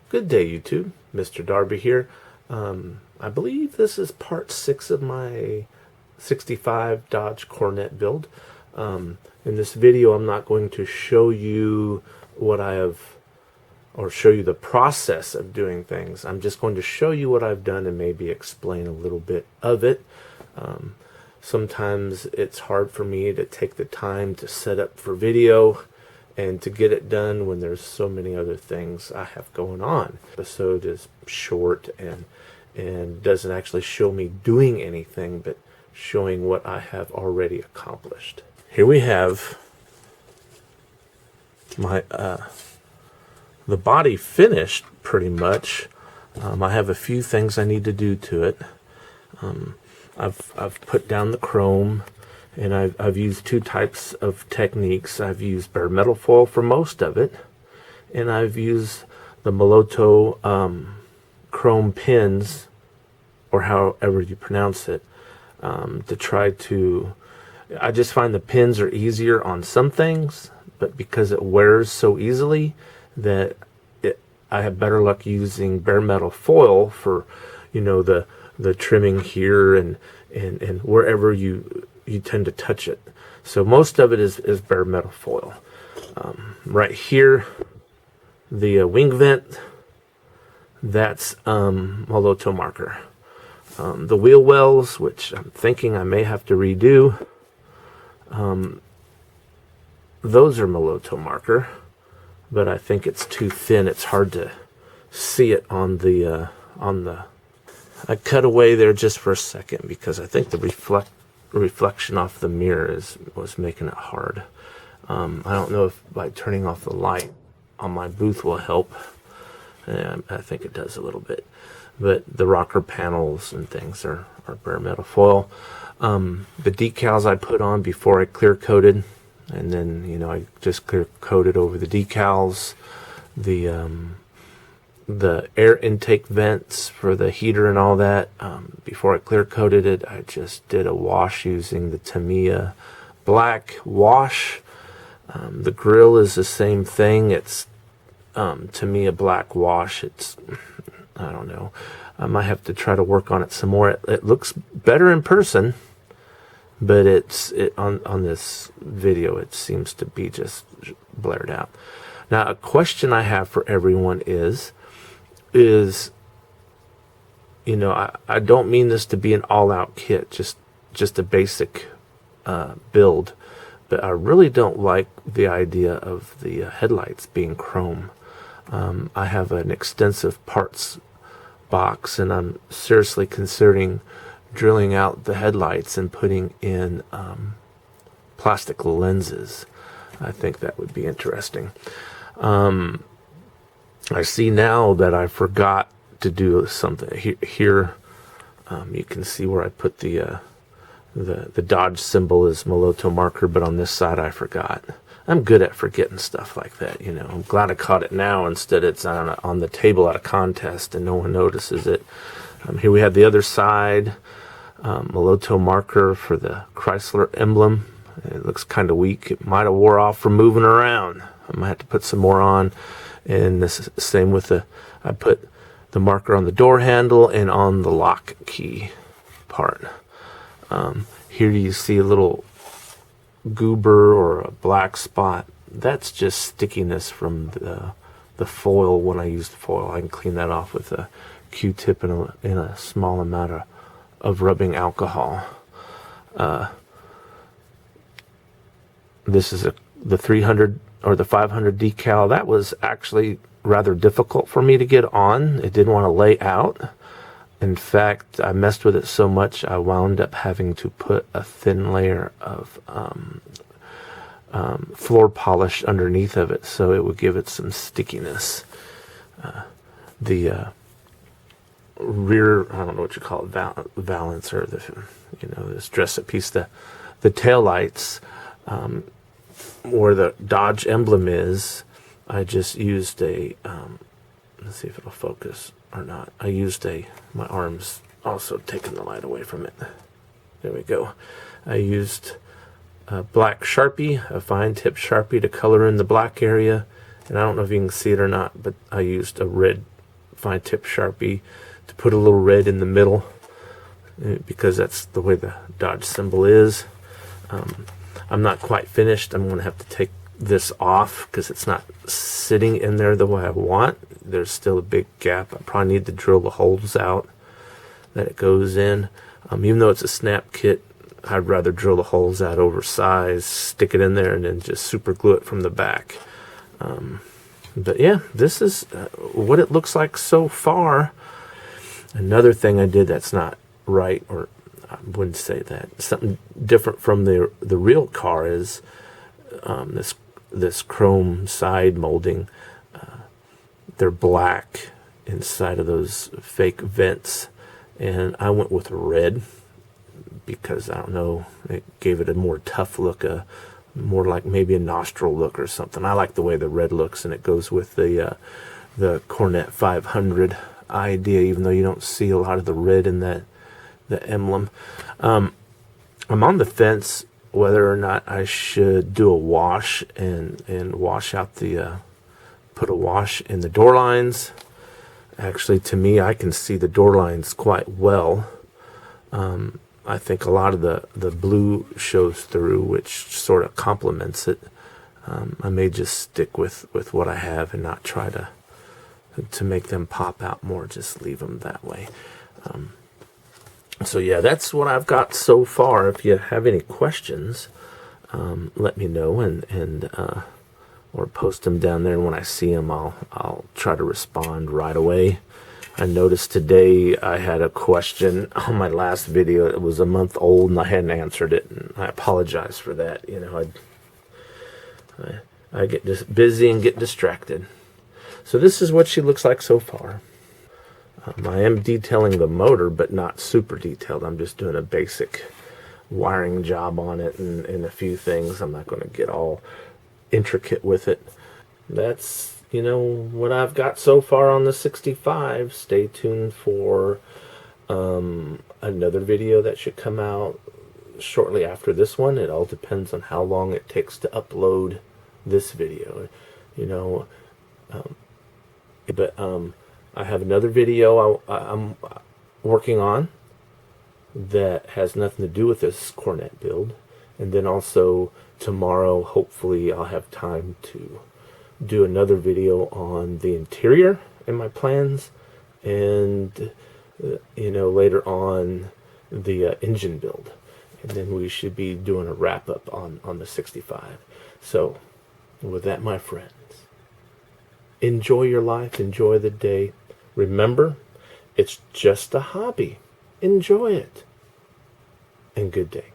Good day, YouTube. Mr. Darby here. I believe this is part 6 of my 65 Dodge Coronet build. In this video, I'm not going to show you what I have, or show you the process of doing things. I'm just going to show you what I've done and maybe explain a little bit of it. Sometimes it's hard for me to take the time to set up for video and to get it done when there's so many other things I have going on. The episode is short and doesn't actually show me doing anything, but showing what I have already accomplished. Here we have my the body finished pretty much. I have a few things I need to do to it. I've put down the chrome, and I've used two types of techniques. I've used bare metal foil for most of it, and I've used the Moloto chrome pins, or however you pronounce it, to try to... I just find the pins are easier on some things, but because it wears so easily, that I have better luck using bare metal foil for, you know, the trimming here and wherever you tend to touch it. So most of it is bare metal foil. Right here, the wing vent, that's Moloto marker. The wheel wells, which I'm thinking I may have to redo, those are Moloto marker, but I think it's too thin. It's hard to see it on the I cut away there just for a second because I think the reflection off the mirror was making it hard. I don't know if by turning off the light on my booth will help. I think it does a little bit. But the rocker panels and things are bare metal foil. The decals I put on before I clear coated, and then, you know, I just clear coated over the decals. The air intake vents for the heater and all that, before I clear coated it, I just did a wash using the Tamiya black wash. The grill is the same thing. It's Tamiya black wash. It's, I don't know, I might have to try to work on it some more. It looks better in person, but on this video it seems to be just blared out. Now, a question I have for everyone is, you know, I don't mean this to be an all-out kit, just a basic build, but I really don't like the idea of the headlights being chrome. I have an extensive parts box, and I'm seriously considering drilling out the headlights and putting in plastic lenses. I think that would be interesting. I see now that I forgot to do something here. You can see where I put the Dodge symbol is Moloto marker, but on this side I forgot. I'm good at forgetting stuff like that, you know. I'm glad I caught it now instead it's on the table at a contest and no one notices it. Here we have the other side, Moloto marker for the Chrysler emblem. It looks kind of weak. It might have wore off from moving around. I might have to put some more on. And this same with I put the marker on the door handle and on the lock key part. Here you see a little goober or a black spot. That's just stickiness from the foil. When I use the foil, I can clean that off with a Q-tip and a small amount of rubbing alcohol. This is the 300 or the 500 decal. That was actually rather difficult for me to get on. It didn't want to lay out. In fact, I messed with it so much I wound up having to put a thin layer of floor polish underneath of it so it would give it some stickiness. The rear, I don't know what you call it, valance, or this dress-up piece, the tail lights, where the Dodge emblem is, I just used a, let's see if it'll focus or not. I used my arm's also taking the light away from it. There we go. I used a black Sharpie, a fine tip Sharpie to color in the black area. And I don't know if you can see it or not, but I used a red fine tip Sharpie to put a little red in the middle, because that's the way the Dodge symbol is. I'm not quite finished. I'm going to have to take this off because it's not sitting in there the way I want. There's still a big gap. I probably need to drill the holes out that it goes in. Even though it's a snap kit, I'd rather drill the holes out oversized, stick it in there, and then just super glue it from the back. But yeah, this is what it looks like so far. Another thing I did that's not right, or I wouldn't say that, something different from the real car is this chrome side molding. They're black inside of those fake vents, and I went with red because, I don't know, it gave it a more tough look, more like maybe a nostril look or something. I like the way the red looks, and it goes with the Coronet 500 idea, even though you don't see a lot of the red in the emblem. I'm on the fence whether or not I should do a wash and wash out put a wash in the door lines. Actually, to me, I can see the door lines quite well. I think a lot of the blue shows through, which sort of complements it. I may just stick with what I have and not try to make them pop out more, just leave them that way. So yeah, that's what I've got so far. If you have any questions, let me know, and or post them down there, and when I see them, I'll try to respond right away. I noticed today I had a question on my last video. It was a month old, and I hadn't answered it, and I apologize for that. You know, I get just busy and get distracted. So this is what she looks like so far. I am detailing the motor, but not super detailed. I'm just doing a basic wiring job on it and a few things. I'm not going to get all intricate with it. That's, you know, what I've got so far on the 65. Stay tuned for another video that should come out shortly after this one. It all depends on how long it takes to upload this video, you know. I have another video I'm working on that has nothing to do with this Coronet build. And then also tomorrow, hopefully, I'll have time to do another video on the interior in my plans. And, you know, later on the engine build. And then we should be doing a wrap-up on the 65. So, with that, my friends, enjoy your life, enjoy the day. Remember, it's just a hobby. Enjoy it. And good day.